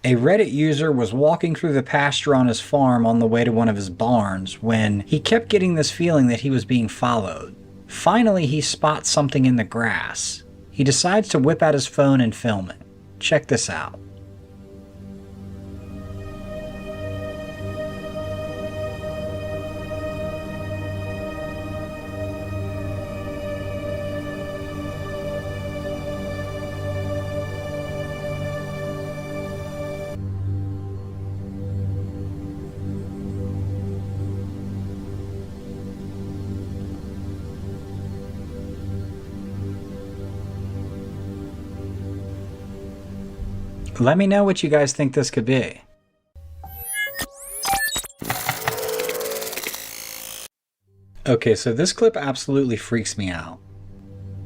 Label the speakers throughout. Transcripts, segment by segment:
Speaker 1: A Reddit user was walking through the pasture on his farm on the way to one of his barns when he kept getting this feeling that he was being followed. Finally, he spots something in the grass. He decides to whip out his phone and film it. Check this out. Let me know what you guys think this could be. Okay, so this clip absolutely freaks me out.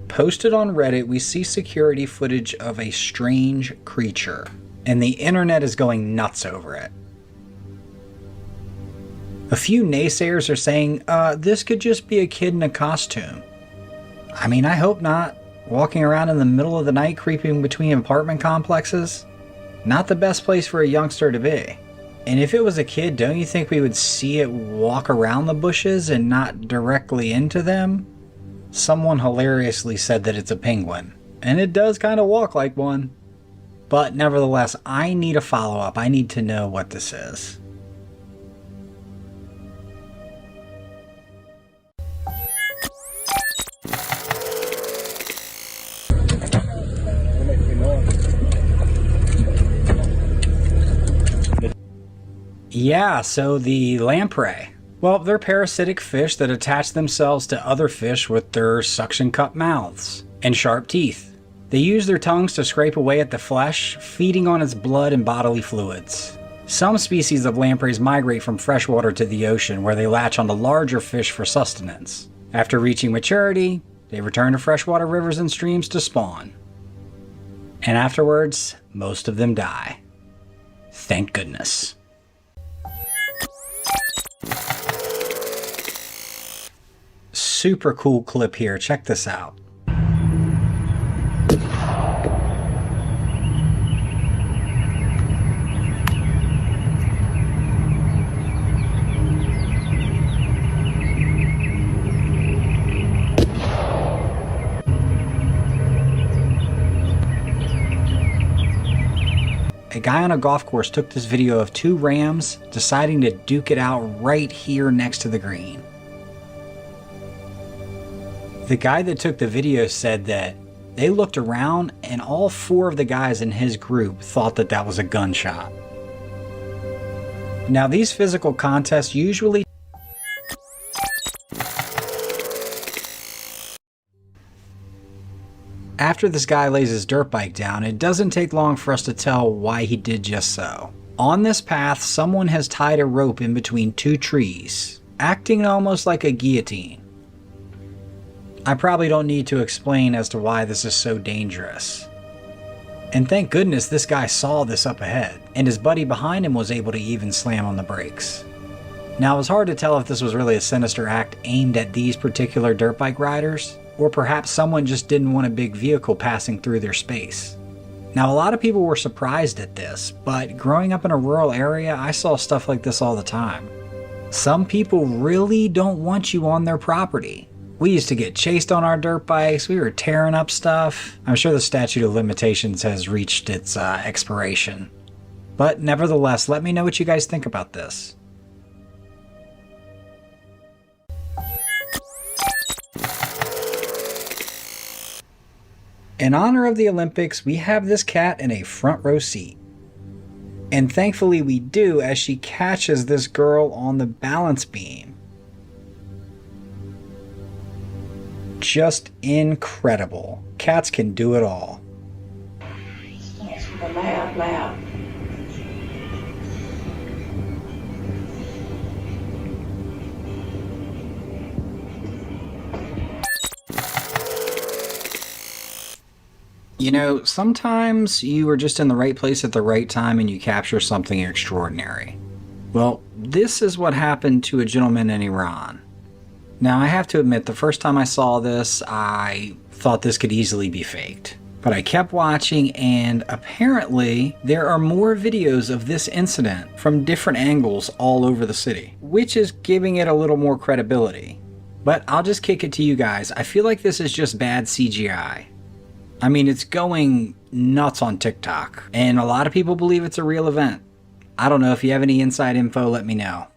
Speaker 1: Posted on Reddit, we see security footage of a strange creature, and the internet is going nuts over it. A few naysayers are saying, this could just be a kid in a costume. I mean, I hope not. Walking around in the middle of the night creeping between apartment complexes? Not the best place for a youngster to be. And if it was a kid, don't you think we would see it walk around the bushes and not directly into them? Someone hilariously said that it's a penguin, and it does kind of walk like one. But nevertheless, I need a follow-up. I need to know what this is. Yeah, so the lamprey. Well, they're parasitic fish that attach themselves to other fish with their suction cup mouths and sharp teeth. They use their tongues to scrape away at the flesh, feeding on its blood and bodily fluids. Some species of lampreys migrate from freshwater to the ocean, where they latch onto larger fish for sustenance. After reaching maturity, they return to freshwater rivers and streams to spawn. And afterwards, most of them die. Thank goodness. Super cool clip here. Check this out. A guy on a golf course took this video of two rams deciding to duke it out right here next to the green. The guy that took the video said that they looked around and all four of the guys in his group thought that that was a gunshot. Now, these physical contests usually after this guy lays his dirt bike down, it doesn't take long for us to tell why he did just so. On this path, someone has tied a rope in between two trees, acting almost like a guillotine. I probably don't need to explain as to why this is so dangerous. And thank goodness this guy saw this up ahead, and his buddy behind him was able to even slam on the brakes. Now, it was hard to tell if this was really a sinister act aimed at these particular dirt bike riders, or perhaps someone just didn't want a big vehicle passing through their space. Now, a lot of people were surprised at this, but growing up in a rural area, I saw stuff like this all the time. Some people really don't want you on their property. We used to get chased on our dirt bikes, we were tearing up stuff. I'm sure the statute of limitations has reached its expiration. But nevertheless, let me know what you guys think about this. In honor of the Olympics, we have this cat in a front row seat. And thankfully we do, as she catches this girl on the balance beam. Just incredible. Cats can do it all.
Speaker 2: Loud.
Speaker 1: You know, sometimes you are just in the right place at the right time and you capture something extraordinary. Well, this is what happened to a gentleman in Iran. Now, I have to admit, the first time I saw this, I thought this could easily be faked. But I kept watching, and apparently there are more videos of this incident from different angles all over the city, which is giving it a little more credibility. But I'll just kick it to you guys. I feel like this is just bad CGI. I mean, it's going nuts on TikTok, and a lot of people believe it's a real event. I don't know. If you have any inside info, let me know.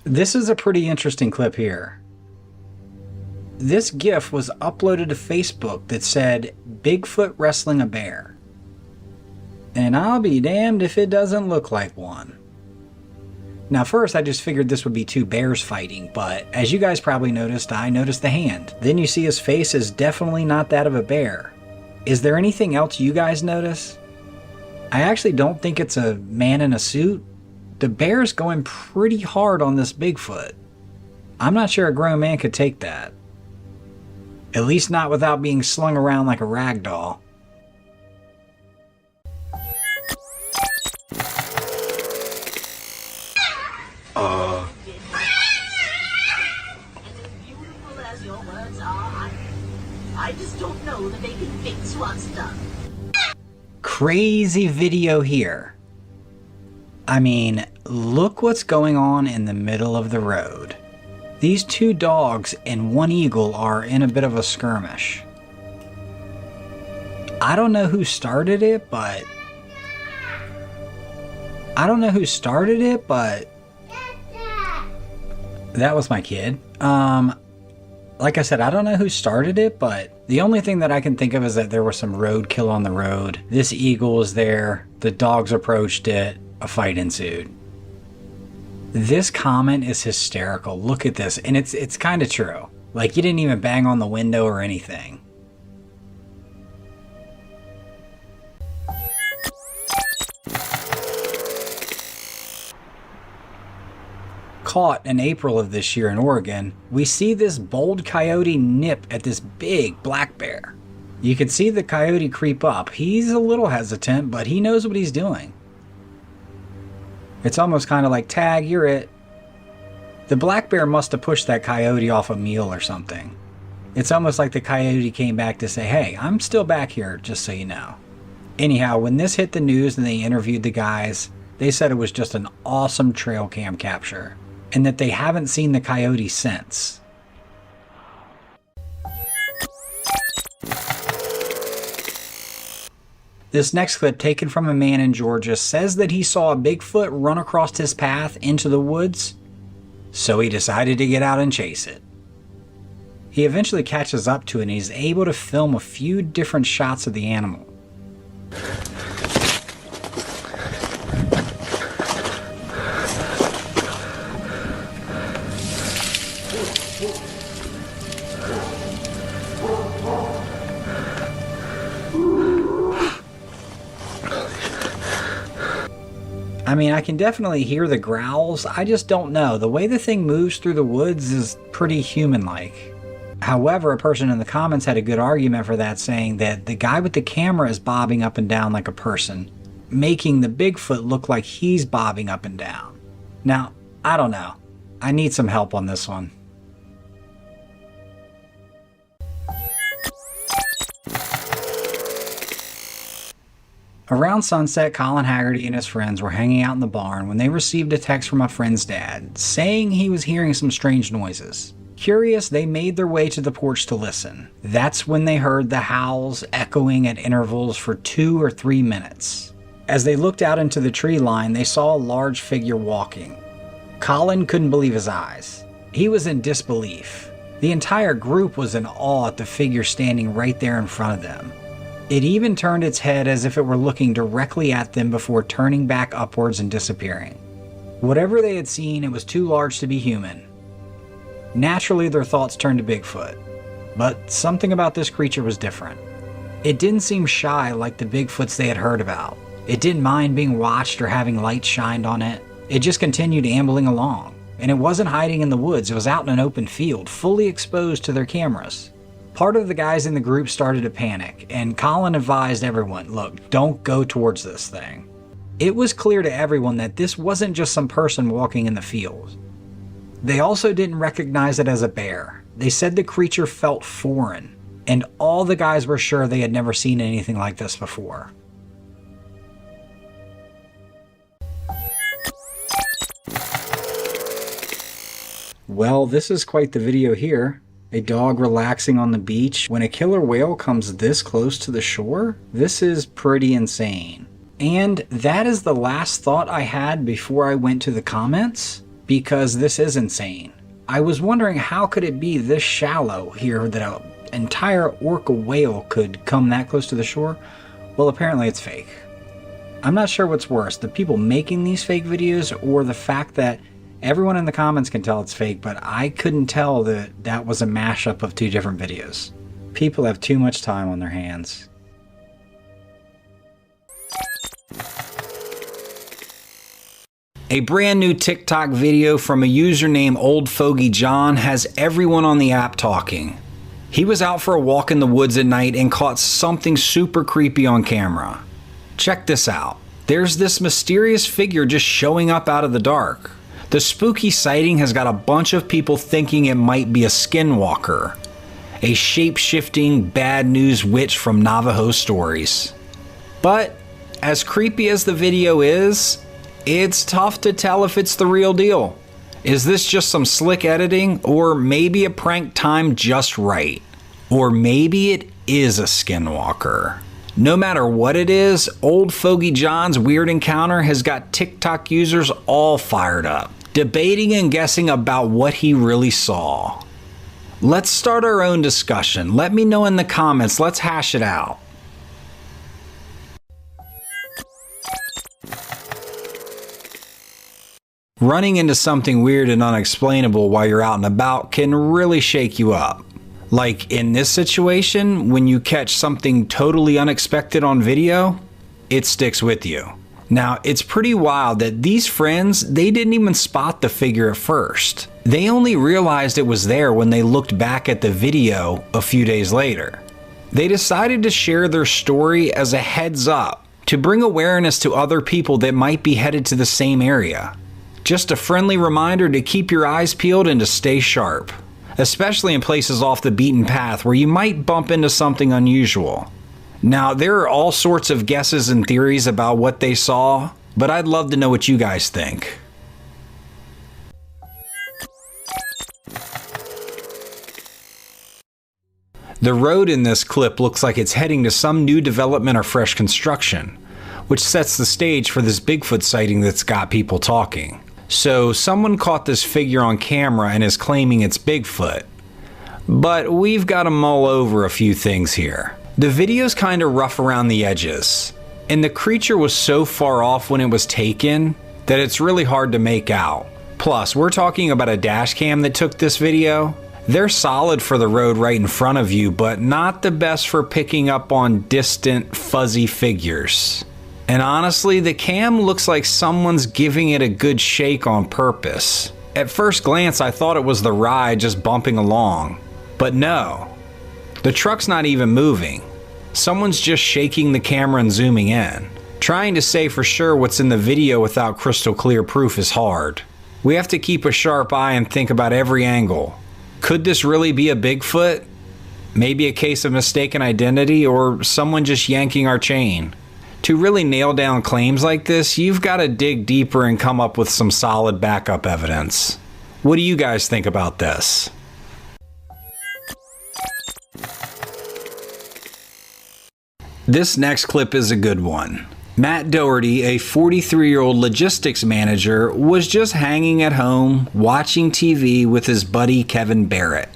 Speaker 1: This is a pretty interesting clip here. This GIF was uploaded to Facebook that said, "Bigfoot wrestling a bear." And I'll be damned if it doesn't look like one. Now first I just figured this would be two bears fighting, but as you guys probably noticed, I noticed the hand. Then you see his face is definitely not that of a bear. Is there anything else you guys notice? I actually don't think it's a man in a suit. The bear's going pretty hard on this Bigfoot. I'm not sure a grown man could take that. At least not without being slung around like a rag doll.
Speaker 2: I just don't know that they can fix what's done.
Speaker 1: Crazy video here. I mean, look what's going on in the middle of the road. These two dogs and one eagle are in a bit of a skirmish. I don't know who started it, but... That was my kid. Like I said, I don't know who started it, but the only thing that I can think of is that there was some roadkill on the road. This eagle was there, the dogs approached it, a fight ensued. This comment is hysterical. Look at this, and it's kind of true. Like, you didn't even bang on the window or anything. Caught in April of this year in Oregon, we see this bold coyote nip at this big black bear. You can see the coyote creep up. He's a little hesitant, but he knows what he's doing. It's almost kind of like, tag, you're it. The black bear must have pushed that coyote off a meal or something. It's almost like the coyote came back to say, hey, I'm still back here, just so you know. Anyhow, when this hit the news and they interviewed the guys, they said it was just an awesome trail cam capture, and that they haven't seen the coyote since. This next clip, taken from a man in Georgia, says that he saw a Bigfoot run across his path into the woods, so he decided to get out and chase it. He eventually catches up to it and he's able to film a few different shots of the animal. I mean, I can definitely hear the growls. I just don't know. The way the thing moves through the woods is pretty human-like. However, a person in the comments had a good argument for that, saying that the guy with the camera is bobbing up and down like a person, making the Bigfoot look like he's bobbing up and down. Now, I don't know. I need some help on this one. Around sunset, Colin Haggerty and his friends were hanging out in the barn when they received a text from a friend's dad saying he was hearing some strange noises. Curious, they made their way to the porch to listen. That's when they heard the howls echoing at intervals for 2 or 3 minutes. As they looked out into the tree line, they saw a large figure walking. Colin couldn't believe his eyes. He was in disbelief. The entire group was in awe at the figure standing right there in front of them. It even turned its head as if it were looking directly at them before turning back upwards and disappearing. Whatever they had seen, it was too large to be human. Naturally, their thoughts turned to Bigfoot, but something about this creature was different. It didn't seem shy like the Bigfoots they had heard about. It didn't mind being watched or having light shined on it. It just continued ambling along, and it wasn't hiding in the woods. It was out in an open field, fully exposed to their cameras. Part of the guys in the group started to panic, and Colin advised everyone, look, don't go towards this thing. It was clear to everyone that this wasn't just some person walking in the field. They also didn't recognize it as a bear. They said the creature felt foreign, and all the guys were sure they had never seen anything like this before. Well, this is quite the video here. A dog relaxing on the beach when a killer whale comes this close to the shore? This is pretty insane. And that is the last thought I had before I went to the comments, because this is insane. I was wondering how could it be this shallow here that an entire orca whale could come that close to the shore? Well, apparently it's fake. I'm not sure what's worse, the people making these fake videos or the fact that everyone in the comments can tell it's fake, but I couldn't tell that that was a mashup of two different videos. People have too much time on their hands. A brand new TikTok video from a user named Old Fogey John has everyone on the app talking. He was out for a walk in the woods at night and caught something super creepy on camera. Check this out. There's this mysterious figure just showing up out of the dark. The spooky sighting has got a bunch of people thinking it might be a skinwalker, a shape-shifting bad news witch from Navajo stories. But as creepy as the video is, it's tough to tell if it's the real deal. Is this just some slick editing, or maybe a prank timed just right? Or maybe it is a skinwalker? No matter what it is, Old Fogey John's weird encounter has got TikTok users all fired up, debating and guessing about what he really saw. Let's start our own discussion. Let me know in the comments. Let's hash it out. Running into something weird and unexplainable while you're out and about can really shake you up. Like in this situation, when you catch something totally unexpected on video, it sticks with you. Now, it's pretty wild that these friends, they didn't even spot the figure at first. They only realized it was there when they looked back at the video a few days later. They decided to share their story as a heads up, to bring awareness to other people that might be headed to the same area. Just a friendly reminder to keep your eyes peeled and to stay sharp, especially in places off the beaten path where you might bump into something unusual. Now, there are all sorts of guesses and theories about what they saw, but I'd love to know what you guys think. The road in this clip looks like it's heading to some new development or fresh construction, which sets the stage for this Bigfoot sighting that's got people talking. So someone caught this figure on camera and is claiming it's Bigfoot. But we've got to mull over a few things here. The video's kind of rough around the edges, and the creature was so far off when it was taken that it's really hard to make out. Plus, we're talking about a dash cam that took this video. They're solid for the road right in front of you, but not the best for picking up on distant, fuzzy figures. And honestly, the cam looks like someone's giving it a good shake on purpose. At first glance, I thought it was the ride just bumping along. But no, the truck's not even moving. Someone's just shaking the camera and zooming in. Trying to say for sure what's in the video without crystal clear proof is hard. We have to keep a sharp eye and think about every angle. Could this really be a Bigfoot? Maybe a case of mistaken identity, or someone just yanking our chain? To really nail down claims like this, you've got to dig deeper and come up with some solid backup evidence. What do you guys think about this? This next clip is a good one. Matt Doherty, a 43-year-old logistics manager, was just hanging at home watching TV with his buddy Kevin Barrett.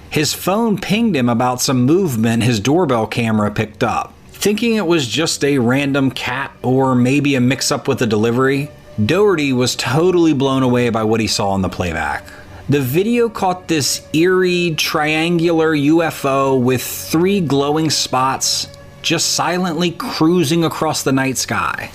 Speaker 1: His phone pinged him about some movement his doorbell camera picked up. Thinking it was just a random cat or maybe a mix-up with a delivery, Doherty was totally blown away by what he saw in the playback. The video caught this eerie, triangular UFO with 3 glowing spots just silently cruising across the night sky.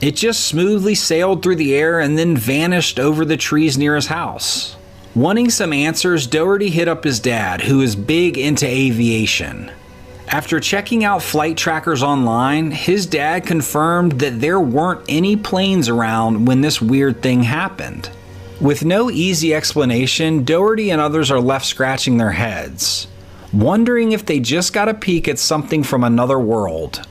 Speaker 1: It just smoothly sailed through the air and then vanished over the trees near his house. Wanting some answers, Doherty hit up his dad, who is big into aviation. After checking out flight trackers online, his dad confirmed that there weren't any planes around when this weird thing happened. With no easy explanation, Doherty and others are left scratching their heads, wondering if they just got a peek at something from another world.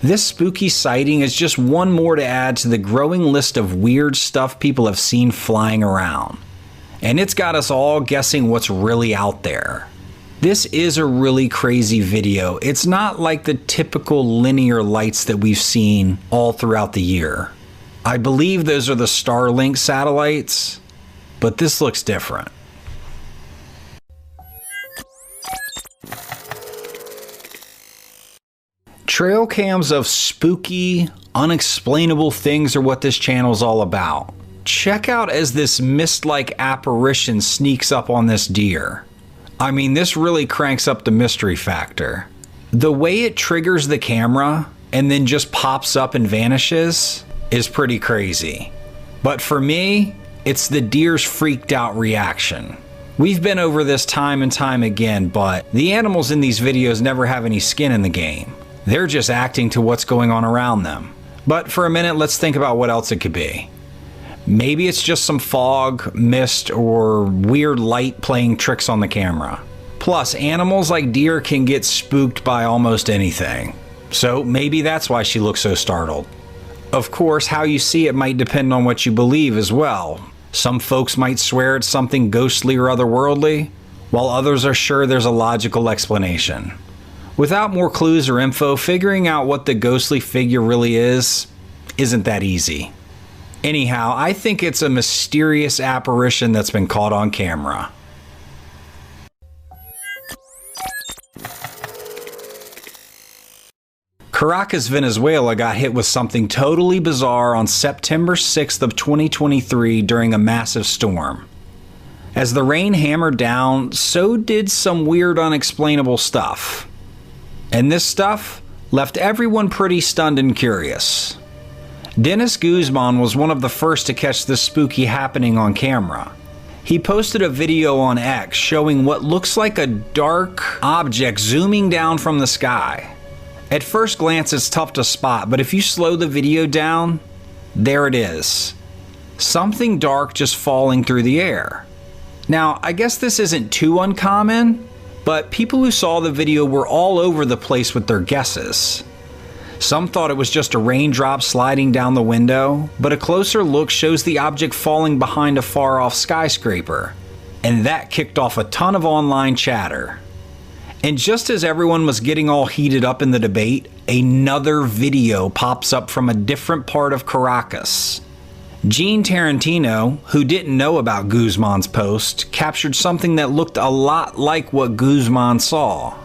Speaker 1: This spooky sighting is just one more to add to the growing list of weird stuff people have seen flying around. And it's got us all guessing what's really out there. This is a really crazy video. It's not like the typical linear lights that we've seen all throughout the year. I believe those are the Starlink satellites, but this looks different. Trail cams of spooky, unexplainable things are what this channel's all about. Check out as this mist-like apparition sneaks up on this deer. I mean, this really cranks up the mystery factor. The way it triggers the camera and then just pops up and vanishes is pretty crazy. But for me, it's the deer's freaked out reaction. We've been over this time and time again, but the animals in these videos never have any skin in the game. They're just acting to what's going on around them. But for a minute, let's think about what else it could be. Maybe it's just some fog, mist, or weird light playing tricks on the camera. Plus, animals like deer can get spooked by almost anything. So maybe that's why she looks so startled. Of course, how you see it might depend on what you believe as well. Some folks might swear it's something ghostly or otherworldly, while others are sure there's a logical explanation. Without more clues or info, figuring out what the ghostly figure really isn't that easy. Anyhow, I think it's a mysterious apparition that's been caught on camera. Caracas, Venezuela got hit with something totally bizarre on September 6th of 2023 during a massive storm. As the rain hammered down, so did some weird unexplainable stuff. And this stuff left everyone pretty stunned and curious. Dennis Guzman was one of the first to catch this spooky happening on camera. He posted a video on X showing what looks like a dark object zooming down from the sky. At first glance it's tough to spot, but if you slow the video down, there it is. Something dark just falling through the air. Now, I guess this isn't too uncommon, but people who saw the video were all over the place with their guesses. Some thought it was just a raindrop sliding down the window, but a closer look shows the object falling behind a far-off skyscraper, and that kicked off a ton of online chatter. And just as everyone was getting all heated up in the debate, another video pops up from a different part of Caracas. Gene Tarantino, who didn't know about Guzman's post, captured something that looked a lot like what Guzman saw.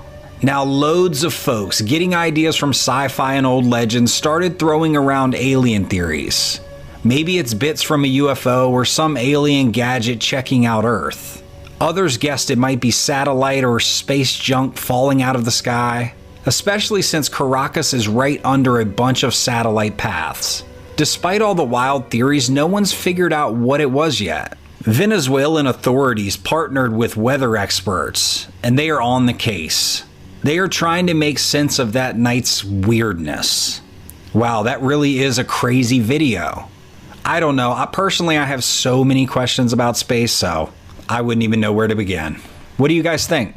Speaker 1: Now, loads of folks getting ideas from sci-fi and old legends started throwing around alien theories. Maybe it's bits from a UFO or some alien gadget checking out Earth. Others guessed it might be satellite or space junk falling out of the sky, especially since Caracas is right under a bunch of satellite paths. Despite all the wild theories, no one's figured out what it was yet. Venezuelan authorities partnered with weather experts, and they are on the case. They are trying to make sense of that night's weirdness. Wow, that really is a crazy video. I don't know, I have so many questions about space, so I wouldn't even know where to begin. What do you guys think?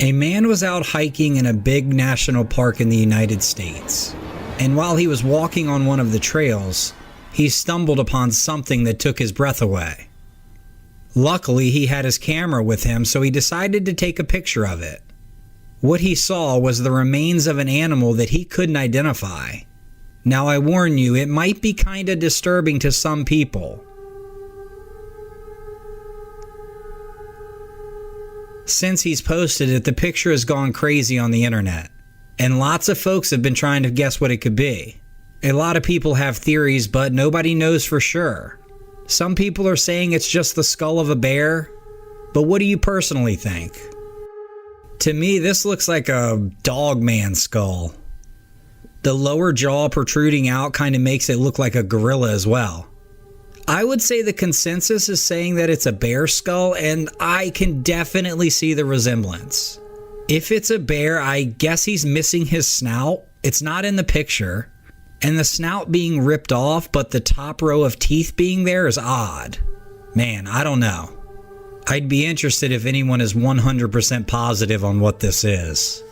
Speaker 1: A man was out hiking in a big national park in the United States, and while he was walking on one of the trails, he stumbled upon something that took his breath away. Luckily, he had his camera with him, so he decided to take a picture of it. What he saw was the remains of an animal that he couldn't identify. Now, I warn you, it might be kinda disturbing to some people. Since he's posted it, the picture has gone crazy on the internet, and lots of folks have been trying to guess what it could be. A lot of people have theories, but nobody knows for sure. Some people are saying it's just the skull of a bear, but what do you personally think? To me, this looks like a dog man skull. The lower jaw protruding out kind of makes it look like a gorilla as well. I would say the consensus is saying that it's a bear skull, and I can definitely see the resemblance. If it's a bear, I guess he's missing his snout. It's not in the picture. And the snout being ripped off, but the top row of teeth being there is odd. Man, I don't know. I'd be interested if anyone is 100% positive on what this is.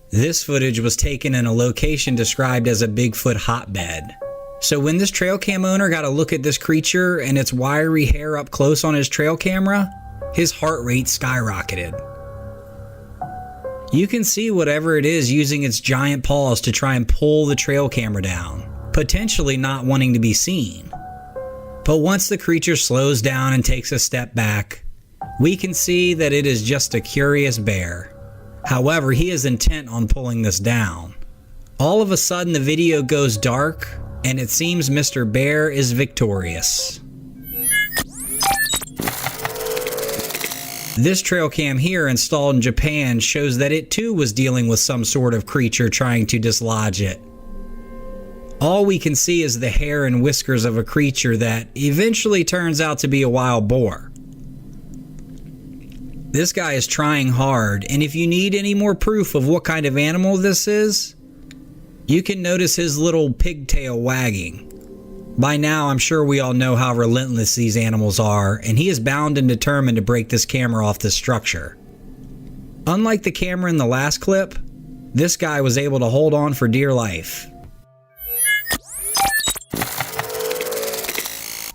Speaker 1: This footage was taken in a location described as a Bigfoot hotbed. So when this trail cam owner got a look at this creature and its wiry hair up close on his trail camera, his heart rate skyrocketed. You can see whatever it is using its giant paws to try and pull the trail camera down, potentially not wanting to be seen. But once the creature slows down and takes a step back, we can see that it is just a curious bear. However, he is intent on pulling this down. All of a sudden the video goes dark and it seems Mr. Bear is victorious. This trail cam here installed in Japan shows that it too was dealing with some sort of creature trying to dislodge it. All we can see is the hair and whiskers of a creature that eventually turns out to be a wild boar. This guy is trying hard, and if you need any more proof of what kind of animal this is, you can notice his little pigtail wagging. By now, I'm sure we all know how relentless these animals are, and he is bound and determined to break this camera off this structure. Unlike the camera in the last clip, this guy was able to hold on for dear life.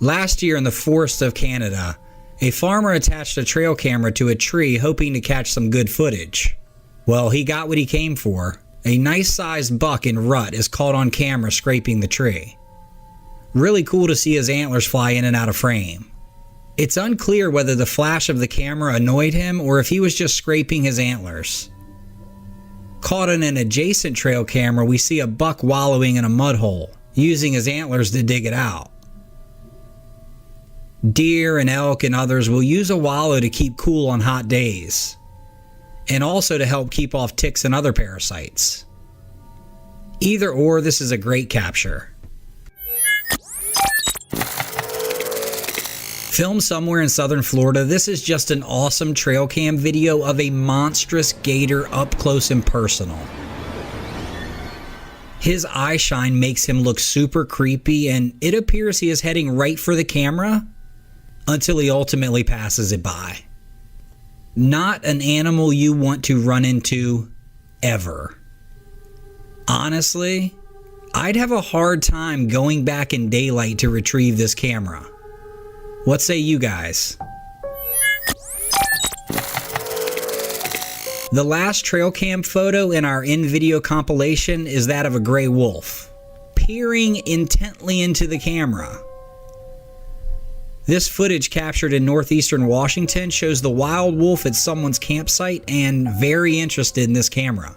Speaker 1: Last year in the forests of Canada, a farmer attached a trail camera to a tree hoping to catch some good footage. Well, he got what he came for. A nice sized buck in rut is caught on camera scraping the tree. Really cool to see his antlers fly in and out of frame. It's unclear whether the flash of the camera annoyed him or if he was just scraping his antlers. Caught in an adjacent trail camera, we see a buck wallowing in a mud hole, using his antlers to dig it out. Deer and elk and others will use a wallow to keep cool on hot days, and also to help keep off ticks and other parasites. Either or, this is a great capture. Filmed somewhere in southern Florida, this is just an awesome trail cam video of a monstrous gator up close and personal. His eye shine makes him look super creepy, and it appears he is heading right for the camera until he ultimately passes it by. Not an animal you want to run into ever. Honestly, I'd have a hard time going back in daylight to retrieve this camera. What say you guys? The last trail cam photo in our in-video compilation is that of a gray wolf, peering intently into the camera. This footage captured in northeastern Washington shows the wild wolf at someone's campsite and very interested in this camera.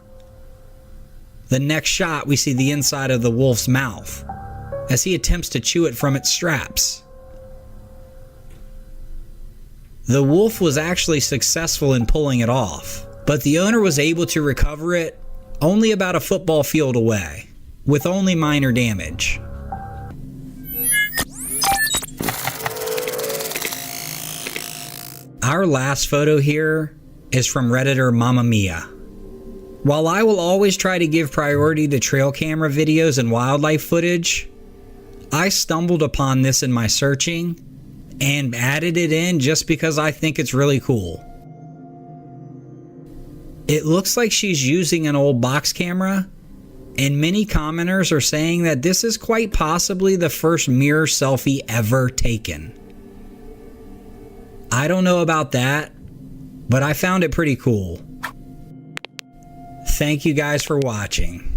Speaker 1: The next shot, we see the inside of the wolf's mouth as he attempts to chew it from its straps. The wolf was actually successful in pulling it off, but the owner was able to recover it only about a football field away, with only minor damage. Our last photo here is from Redditor Mamma Mia. While I will always try to give priority to trail camera videos and wildlife footage, I stumbled upon this in my searching and added it in just because I think it's really cool. It looks like she's using an old box camera, and many commenters are saying that this is quite possibly the first mirror selfie ever taken. I don't know about that, but I found it pretty cool. Thank you guys for watching.